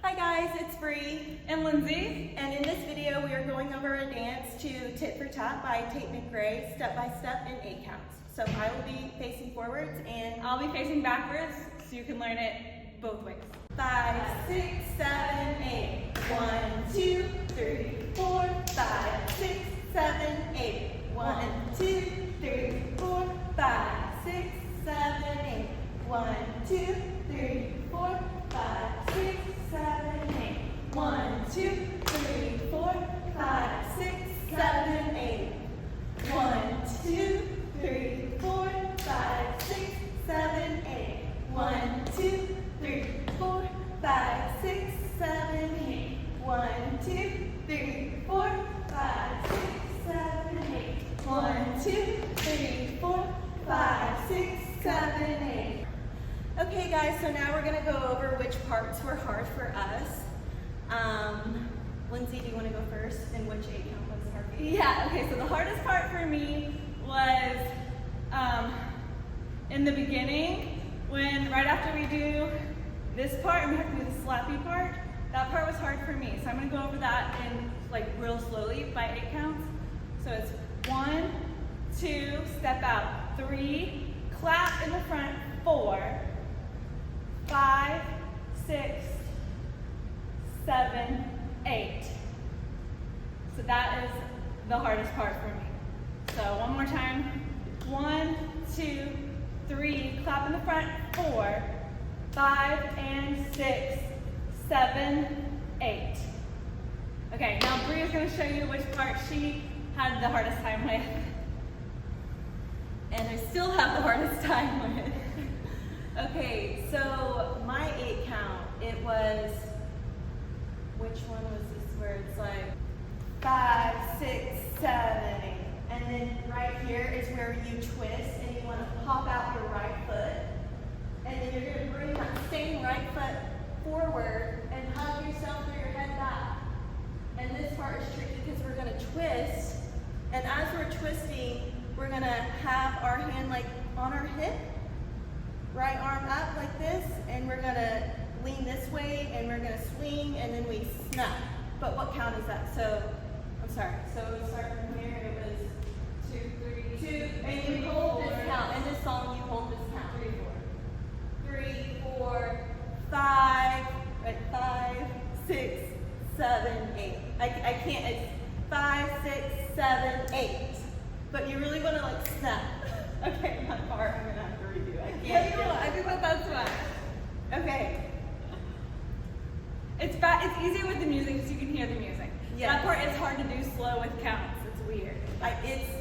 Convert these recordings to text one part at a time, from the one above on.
Hi guys, it's Bree and Lindsay. and in this video we are going over a dance to Tit for Tat by Tate McRae, step by step in 8 counts. So I will be facing forwards and I'll be facing backwards so you can learn it both ways. 5, 6, 7, 8. 1, 2, 3, 4, 5, 6, 7, 8. 1, 2, 3, 4, 5, 6, 7, 8. 1, 2, 3, 4, 5, 6, 7, 8. 1, 2, 3, 4, 5, 6, 7, 8. 1, 2, 3, 4, 5, 6, 7, 8. 1, 2, 3, 4, 5, 6, 7, 8. 1, 2, 3, 4, 5, 6, 7, 8. 1, 2, 3, 4, 5, 6, 7, 8. Okay guys, so now we're gonna go over which parts were hard for us. Lindsay, do you wanna go first? And which 8 count was hard for you? Yeah, okay, so the hardest part for me was in the beginning, when right after we do this part and we have to do the slappy part, that part was hard for me. So I'm gonna go over that in like real slowly by 8 counts. So it's 1, 2, step out, 3, clap in the front, 4, 5, 6, 7, 8. So that is the hardest part for me. So one more time. 1, 2, 3, clap in the front, 4, 5, and 6, 7, 8. Okay, now Bree is going to show you which part she had the hardest time with. And I still have the hardest time with. Okay, so my 8 count, it was, which one was this where it's like 5, 6, 7, 8. And then right here is where you twist and you want to pop out your right foot. And then you're going to bring that same right foot forward and hug yourself through your head back. And this part is tricky because we're going to twist. And as we're twisting, we're going to have our hand like on our hip, right arm up like this, and we're going to lean this way and we're going to swing and then we snap. But what count is that? So, I'm sorry. So we start from here. It was 2, 3, 2, and you hold this count. In this song, you hold this count. 3, 4, 5, right, 5, 6, 7, 8. I can't, it's 5, 6, 7, 8. But you really want to like snap. Okay, my part, I'm going to have to redo. I can't. I think that's fine. Okay. It's easier with the music because you can hear the music. Yeah. That part is hard to do slow with counts. It's weird. It's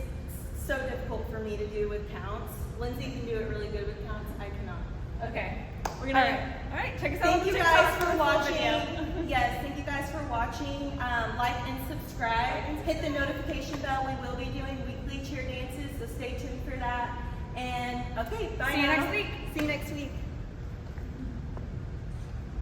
so difficult for me to do with counts. Lindsay can do it really good with counts. I cannot. Okay. We're gonna. All right. Check us out. Thank you Check guys us out for watching. watching. Yes, thank you guys for watching. Like and subscribe. Hit the notification bell. We will be doing weekly cheer dances, so stay tuned for that. And okay, bye. See you now. next week. See you next week.